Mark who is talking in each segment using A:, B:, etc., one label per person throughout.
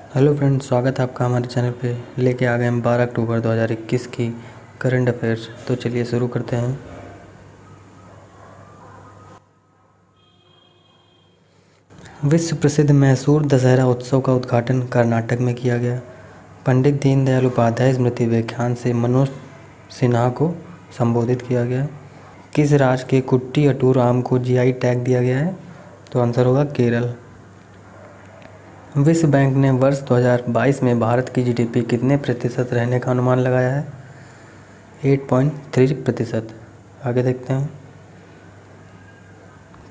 A: Hello friends, स्वागत है आपका हमारे चैनल पे। लेके आ गए हम 12 अक्टूबर 2021 की करंट अफेयर्स। तो चलिए शुरू करते हैं। विश्व प्रसिद्ध मैसूर दशहरा उत्सव का उद्घाटन कर्नाटक में किया गया। पंडित दीनदयाल उपाध्याय स्मृति व्याख्यान से मनोज सिन्हा को संबोधित किया गया। किस राज्य के कुट्टी अटूर आम को जीआई टैग दिया गया है? तो आंसर होगा केरल। विश्व बैंक ने वर्ष 2022 में भारत की जीडीपी कितने प्रतिशत रहने का अनुमान लगाया है? 8.3%। आगे देखते हैं।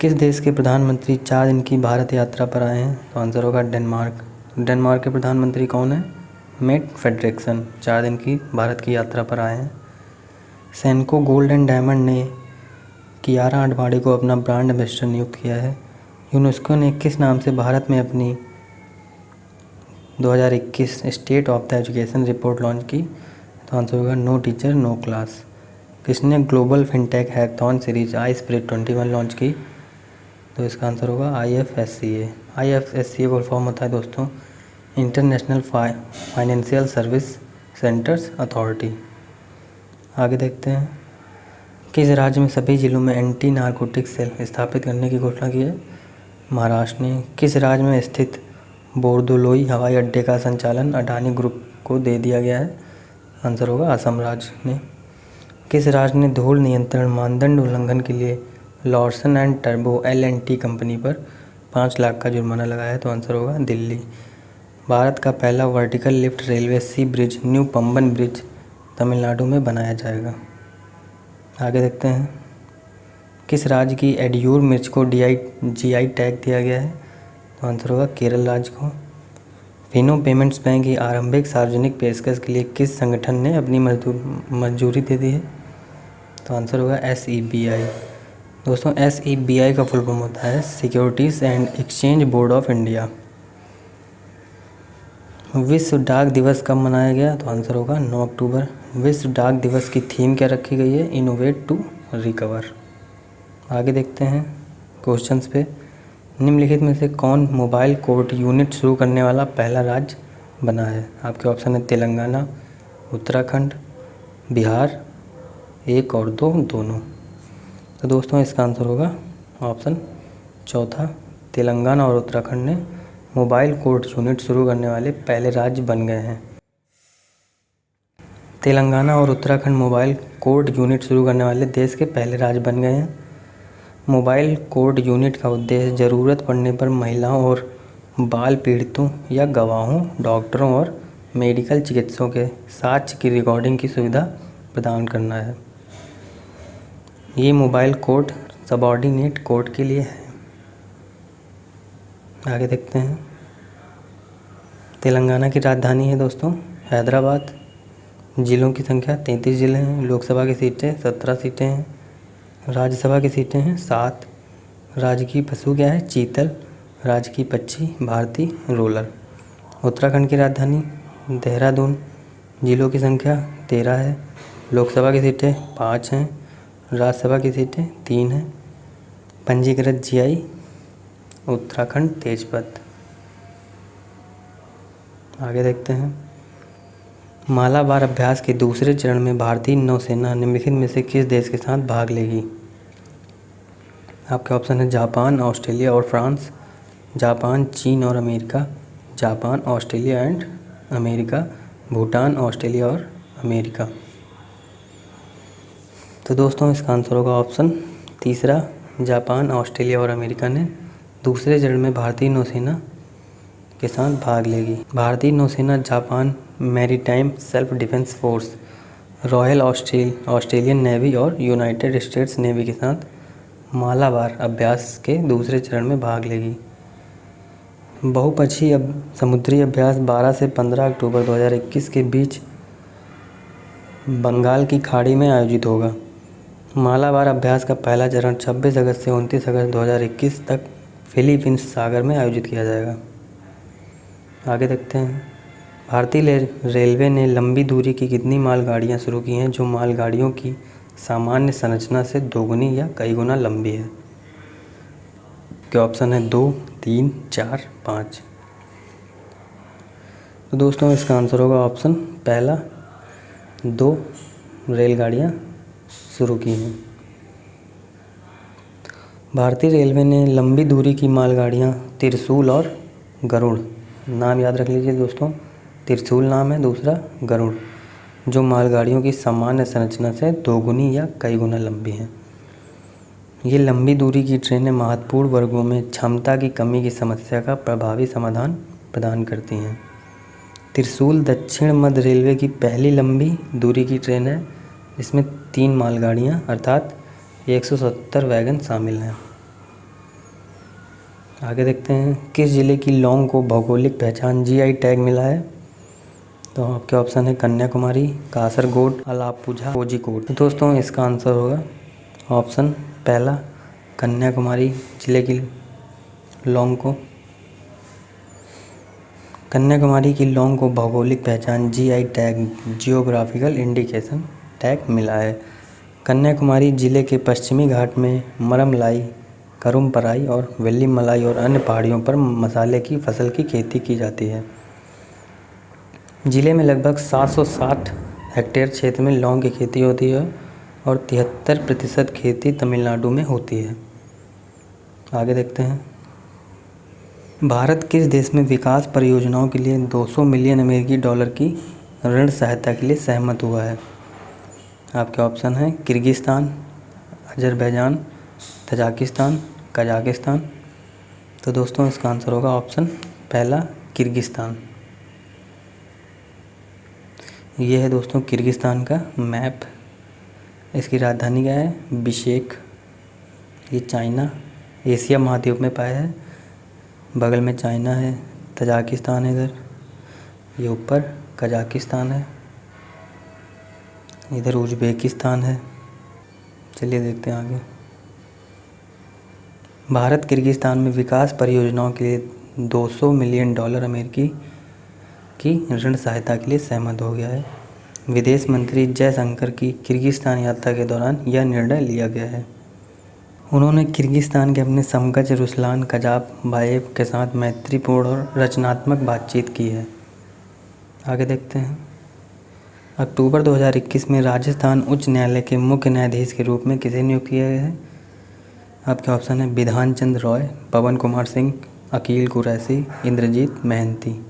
A: किस देश के प्रधानमंत्री 4 दिन की भारत यात्रा पर आए हैं? तो आंसर होगा डेनमार्क। डेनमार्क के प्रधानमंत्री कौन है? मेट फेडरिक्सन 4 दिन की भारत की यात्रा पर आए हैं। सेनको गोल्ड एंड डायमंड ने कियारा आडवाणी को अपना ब्रांड एम्बेसडर नियुक्त किया है। यूनेस्को ने किस नाम से भारत में अपनी 2021 state of the education report launch की? तो आंसर होगा नो टीचर नो क्लास। किसने ग्लोबल फिनटेक हैकथॉन सीरीज आई स्पिरिट 21 लॉन्च की? तो इसका आंसर होगा IFSCA। IFSCA फुल फॉर्म होता है दोस्तों international financial service centres authority. आगे देखते हैं। किस राज्य में सभी जिलों में एंटी नारकोटिक सेल स्थापित करने की घोषणा की है? महाराष्ट्र ने। किस राज्य में स्थित बोरदोलोई हवाई अड्डे का संचालन अडानी ग्रुप को दे दिया गया है? आंसर होगा असम राज्य ने। किस राज्य ने धूल नियंत्रण मानदंड उल्लंघन के लिए Larsen and turbo LNT company पर 5 लाख का जुर्माना लगाया है? तो आंसर होगा दिल्ली। भारत का पहला vertical lift railway sea bridge new Pamban bridge Tamil Nadu में बनाया जाएगा। आगे देखते हैं। किस राज्य की एडियूर मिर्च को GI टैग दिया गया है? तो आंसर होगा केरल राज्य को। फिनो पेमेंट्स बैंक की आरंभिक सार्वजनिक पेशकश के लिए किस संगठन ने अपनी मंजूरी दे दी है? तो आंसर होगा SEBI। दोस्तों SEBI का फुल फॉर्म होता है securities and exchange board of India. विश्व डाक दिवस कब मनाया गया? तो आंसर होगा 9 अक्टूबर। विश्व डाक दिवस की थीम क्या रखी गई है? Innovate to recover. आगे देखते हैं क्वेश्चंस पे। निम्नलिखित में से कौन मोबाइल कोर्ट यूनिट शुरू करने वाला पहला राज्य बना है? आपके ऑप्शन है तेलंगाना, उत्तराखंड, बिहार, 1 और 2 दोनों। तो दोस्तों इसका आंसर होगा ऑप्शन चौथा, तेलंगाना और उत्तराखंड ने मोबाइल कोर्ट यूनिट शुरू करने वाले पहले राज्य बन गए हैं। तेलंगाना और उत्तराखंड मोबाइल कोर्ट यूनिट शुरू करने वाले देश के पहले राज्य बन गए हैं। मोबाइल कोर्ट यूनिट का उद्देश्य ज़रूरत पड़ने पर महिलाओं और बाल पीड़ितों या गवाहों, डॉक्टरों और मेडिकल चिकित्सकों के साक्ष्य की रिकॉर्डिंग की सुविधा प्रदान करना है। ये मोबाइल कोर्ट सबऑर्डिनेट कोर्ट के लिए है। आगे देखते हैं। तेलंगाना की राजधानी है दोस्तों हैदराबाद। जिलों की संख्या 33 जिले हैं। लोकसभा की सीटें 17 सीटें हैं। राज्यसभा की सीटें हैं 7। राज्य की पशु क्या है? चीतल। राज्य की पक्षी भारती रोलर। उत्तराखंड की राजधानी देहरादून। जिलों की संख्या 13 है। लोकसभा की सीटें 5 हैं। राज्यसभा की सीटें 3 हैं। पंजीकृत GI उत्तराखंड तेजपत। आगे देखते हैं। मालाबार अभ्यास के दूसरे चरण में भारतीय नौसेना निम्नलिखित में से किस देश के साथ भाग लेगी? आपके ऑप्शन है जापान, ऑस्ट्रेलिया और फ्रांस, जापान, चीन और America, Japan, Australia and America, Bhutan, Australia और अमेरिका। तो दोस्तों इसका आंसर होगा ऑप्शन तीसरा, जापान, ऑस्ट्रेलिया और अमेरिका ने दूसरे चरण में भारतीय नौसेना के साथ भाग लेगी। भारतीय नौसेना Japan maritime self defence force, royal Australian navy और यूनाइटेड स्टेट्स नेवी के साथ मालाबार अभ्यास के दूसरे चरण में भाग लेगी। बहुपक्षीय समुद्री अभ्यास 12 से 15 अक्टूबर 2021 के बीच बंगाल की खाड़ी में आयोजित होगा। मालाबार अभ्यास का पहला चरण 26 अगस्त से 29 अगस्त 2021 तक फिलीपींस सागर में आयोजित किया जाएगा। आगे देखते हैं। भारतीय रेलवे ने लंबी दूरी की कितनी मालगाड़ियाँ शुरू की हैं जो मालगाड़ियों की सामान्य संरचना से दोगुनी या कई गुना लंबी है? के ऑप्शन है 2, 3, 4, 5। तो दोस्तों इसका आंसर होगा ऑप्शन पहला, 2 रेलगाड़ियाँ शुरू की हैं। भारतीय रेलवे ने लंबी दूरी की मालगाड़ियाँ त्रिशूल और गरुड़, नाम याद रख लीजिए दोस्तों, त्रिशूल नाम है, दूसरा गरुड़, जो मालगाड़ियों की सामान्य संरचना से 2 गुनी या कई गुना लंबी हैं। ये लंबी दूरी की ट्रेनें महत्वपूर्ण वर्गों में क्षमता की कमी की समस्या का प्रभावी समाधान प्रदान करती हैं। त्रिशूल दक्षिण मध्य रेलवे की पहली लंबी दूरी की ट्रेन है, जिसमें 3 मालगाड़ियाँ अर्थात 170 वैगन शामिल हैं। आगे देखते हैं, किस जिले की लौंग को भौगोलिक पहचान जीआई टैग मिला है? तो आपके ऑप्शन है कन्याकुमारी, कासरगोड, अलापुझा, कोझिकोड। तो दोस्तों इसका आंसर होगा ऑप्शन पहला, कन्याकुमारी जिले की लौंग को भौगोलिक पहचान GI tag, geographical indication tag मिला है। कन्याकुमारी जिले के पश्चिमी घाट में मरमलाई, करुमपराई और वेल्लीमलाई और अन्य पहाड़ियों पर मसाले की फसल की खेती की जाती है। जिले में लगभग 760 हेक्टेयर क्षेत्र में लौंग की खेती होती है और 73% खेती तमिलनाडु में होती है। आगे देखते हैं, भारत किस देश में विकास परियोजनाओं के लिए 200 मिलियन अमेरिकी डॉलर की ऋण सहायता के लिए सहमत हुआ है? आपके ऑप्शन हैं किर्गिस्तान, अजरबैजान, तजाकिस्तान, कजाकिस्तान। तो दोस्तों इसका आंसर होगा ऑप्शन पहला, किर्गिस्तान। ये है दोस्तों किर्गिस्तान का मैप। इसकी राजधानी क्या है? बिशकेक। ये चाइना, एशिया महाद्वीप में पाया है। बगल में चाइना है, तजाकिस्तान है इधर, ये ऊपर कजाकिस्तान है, इधर उज़्बेकिस्तान है। चलिए देखते हैं आगे। भारत किर्गिस्तान में विकास परियोजनाओं के लिए 200 मिलियन डॉलर अमेरिकी की ऋण सहायता के लिए सहमत हो गया है। विदेश मंत्री जयशंकर की किर्गिस्तान यात्रा के दौरान यह निर्णय लिया गया है। उन्होंने किर्गिस्तान के अपने समकक्ष रुसलान कजाकबायेव के साथ मैत्रीपूर्ण और रचनात्मक बातचीत की है। आगे देखते हैं, अक्टूबर 2021 में राजस्थान उच्च न्यायालय के मुख्य न्यायाधीश के रूप में किसे नियुक्त किया गया है? आपके ऑप्शन है विधान चंद्र रॉय, पवन कुमार सिंह, अकील कुरैशी, इंद्रजीत महंती।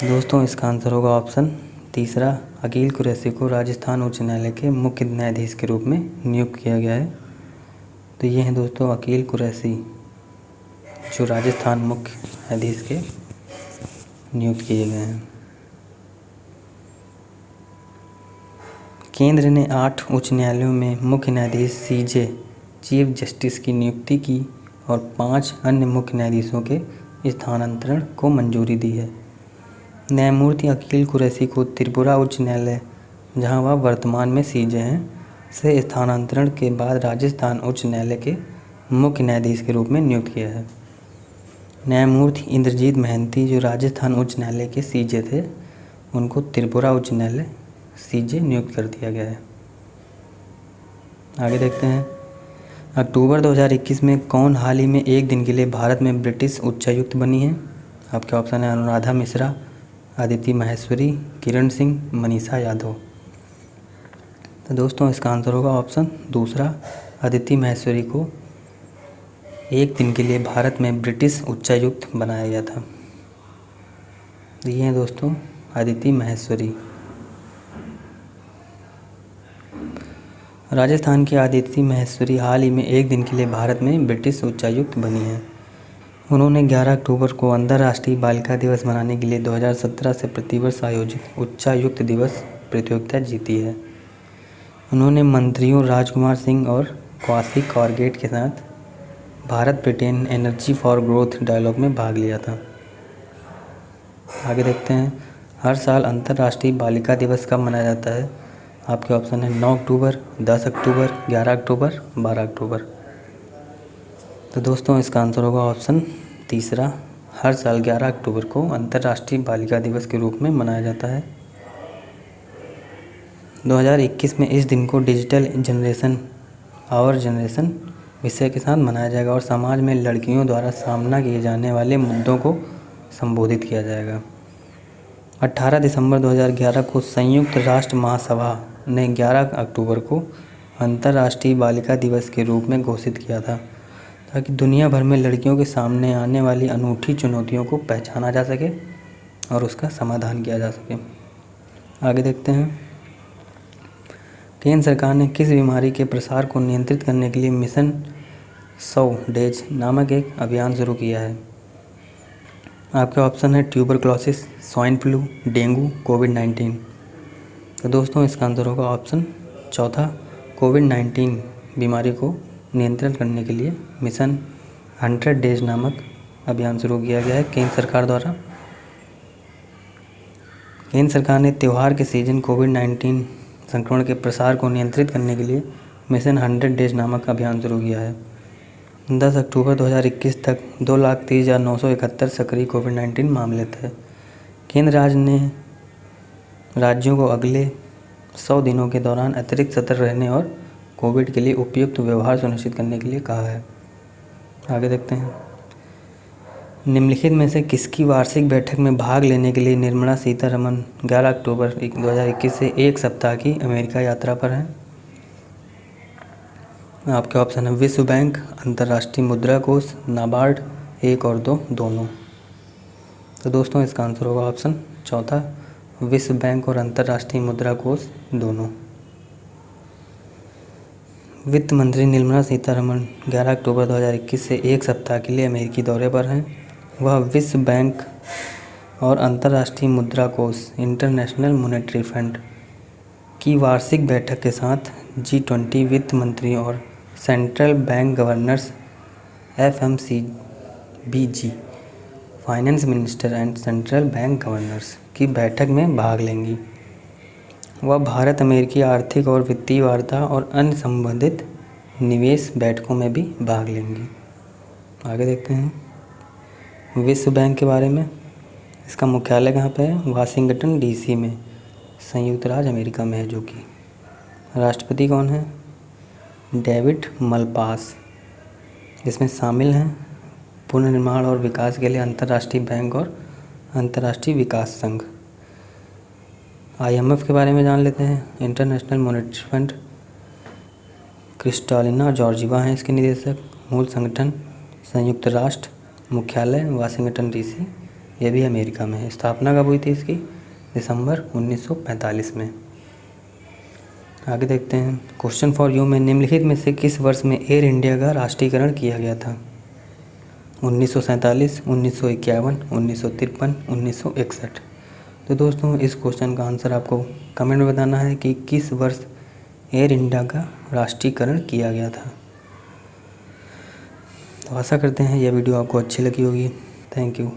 A: दोस्तों इसका आंसर होगा ऑप्शन तीसरा, अकील कुरैशी को राजस्थान उच्च न्यायालय के मुख्य न्यायाधीश के रूप में नियुक्त किया गया है। तो ये हैं दोस्तों अकील कुरैशी, जो राजस्थान मुख्य न्यायाधीश के नियुक्त किए गए हैं। केंद्र ने 8 उच्च न्यायालयों में मुख्य न्यायाधीश सीजे, चीफ जस्टिस की नियुक्ति की और 5 अन्य मुख्य न्यायाधीशों के स्थानांतरण को मंजूरी दी है। न्यायमूर्ति अकील कुरैशी को त्रिपुरा उच्च न्यायालय, जहां वह वर्तमान में सीजे हैं, से स्थानांतरण के बाद राजस्थान उच्च न्यायालय के मुख्य न्यायाधीश के रूप में नियुक्त किया है। न्यायमूर्ति इंद्रजीत महंती, जो राजस्थान उच्च न्यायालय के सीजे थे, उनको त्रिपुरा उच्च न्यायालय सीजे नियुक्त कर दिया गया है। आगे देखते हैं, अक्टूबर 2021 में कौन हाल ही में एक दिन के लिए भारत में ब्रिटिश उच्चायुक्त बनी है? आपके ऑप्शन है अनुराधा मिश्रा, अदिति माहेश्वरी, किरण सिंह, मनीषा यादव। तो दोस्तों इसका आंसर होगा ऑप्शन दूसरा, अदिति माहेश्वरी को एक दिन के लिए भारत में ब्रिटिश उच्चायुक्त बनाया गया था। ये हैं दोस्तों अदिति माहेश्वरी। राजस्थान की अदिति माहेश्वरी हाल ही में एक दिन के लिए भारत में ब्रिटिश उच्चायुक्त बनी है। उन्होंने 11 अक्टूबर को अंतर्राष्ट्रीय बालिका दिवस मनाने के लिए 2017 से प्रतिवर्ष आयोजित उच्चायुक्त दिवस प्रतियोगिता जीती है। उन्होंने मंत्रियों राजकुमार सिंह और क्वासी कॉर्गेट के साथ Bharat Britain energy for growth dialogue में भाग लिया था। आगे देखते हैं, हर साल अंतर्राष्ट्रीय बालिका दिवस कब मनाया जाता है? आपके ऑप्शन है 9 अक्टूबर, 10 अक्टूबर, 11 अक्टूबर, 12 अक्टूबर। तो दोस्तों इसका आंसर होगा ऑप्शन तीसरा, हर साल 11 अक्टूबर को अंतर्राष्ट्रीय बालिका दिवस के रूप में मनाया जाता है। 2021 में इस दिन को डिजिटल जनरेशन आवर जनरेशन विषय के साथ मनाया जाएगा और समाज में लड़कियों द्वारा सामना किए जाने वाले मुद्दों को संबोधित किया जाएगा। 18 दिसंबर 2011 को संयुक्त राष्ट्र महासभा ने 11 अक्टूबर को अंतर्राष्ट्रीय बालिका दिवस के रूप में घोषित किया था, ताकि दुनिया भर में लड़कियों के सामने आने वाली अनूठी चुनौतियों को पहचाना जा सके और उसका समाधान किया जा सके। आगे देखते हैं। केंद्र सरकार ने किस बीमारी के प्रसार को नियंत्रित करने के लिए मिशन 100 डेज नामक एक अभियान शुरू किया है? आपके ऑप्शन है ट्यूबरक्लोसिस, स्वाइन फ्लू, डेंगू, कोविड-19। तो दोस्तों इसका आंसर होगा ऑप्शन चौथा, कोविड-19 बीमारी को नियंत्रण करने के लिए मिशन 100 डेज नामक अभियान शुरू किया गया है केंद्र सरकार द्वारा। केंद्र सरकार ने त्यौहार के सीजन कोविड-19 संक्रमण के प्रसार को नियंत्रित करने के लिए मिशन 100 डेज नामक अभियान शुरू किया है। 10 अक्टूबर 2021 तक 2,30,971 सक्रिय कोविड-19 मामले थे। केंद्र राज्य ने राज्यों को अगले 100 दिनों के दौरान अतिरिक्त सतर्क रहने और कोविड के लिए उपयुक्त व्यवहार सुनिश्चित करने के लिए कहा है। आगे देखते हैं। निम्नलिखित में से किसकी वार्षिक बैठक में भाग लेने के लिए निर्मला सीतारमण 11 अक्टूबर 2021 से एक सप्ताह की अमेरिका यात्रा पर हैं? आपके ऑप्शन है विश्व बैंक, अंतर्राष्ट्रीय मुद्रा कोष, नाबार्ड, 1 और 2 दोनों। तो दोस्तों इसका आंसर होगा ऑप्शन चौथा, विश्व बैंक और अंतर्राष्ट्रीय मुद्रा कोष दोनों। वित्त मंत्री निर्मला सीतारमण 11 अक्टूबर 2021 से एक सप्ताह के लिए अमेरिकी दौरे पर हैं। वह विश्व बैंक और अंतर्राष्ट्रीय मुद्रा कोष इंटरनेशनल मॉनेटरी फंड की वार्षिक बैठक के साथ G20 वित्त मंत्रियों और central bank governors FMCBG finance minister and central bank governors की बैठक में भाग लेंगी। वह भारत अमेरिकी आर्थिक और वित्तीय वार्ता और अन्य संबंधित निवेश बैठकों में भी भाग लेंगी। आगे देखते हैं विश्व बैंक के बारे में। इसका मुख्यालय कहाँ पे है? वाशिंगटन DC में, संयुक्त राज्य अमेरिका में है, जो कि राष्ट्रपति कौन है? David Malpass. इसमें शामिल हैं पुनर्निर्माण और विकास के लिए अंतर्राष्ट्रीय बैंक और अंतर्राष्ट्रीय विकास संघ। IMF के बारे में जान लेते हैं। International monetary fund. Kristalina Georgieva हैं इसके निदेशक। मूल संगठन संयुक्त राष्ट्र, मुख्यालय वाशिंगटन DC, ये भी अमेरिका में है। स्थापना कब हुई थी इसकी? दिसंबर 1945 में। आगे देखते हैं। क्वेश्चन फॉर यू में निम्नलिखित में से किस वर्ष में एयर इंडिया का राष्ट्रीयकरण किया गया था? 1947, 1951, 1953, 1961। तो दोस्तों इस क्वेश्चन का आंसर आपको कमेंट में बताना है कि किस वर्ष एयर इंडिया का राष्ट्रीयकरण किया गया था। तो आशा करते हैं यह वीडियो आपको अच्छी लगी होगी। Thank you.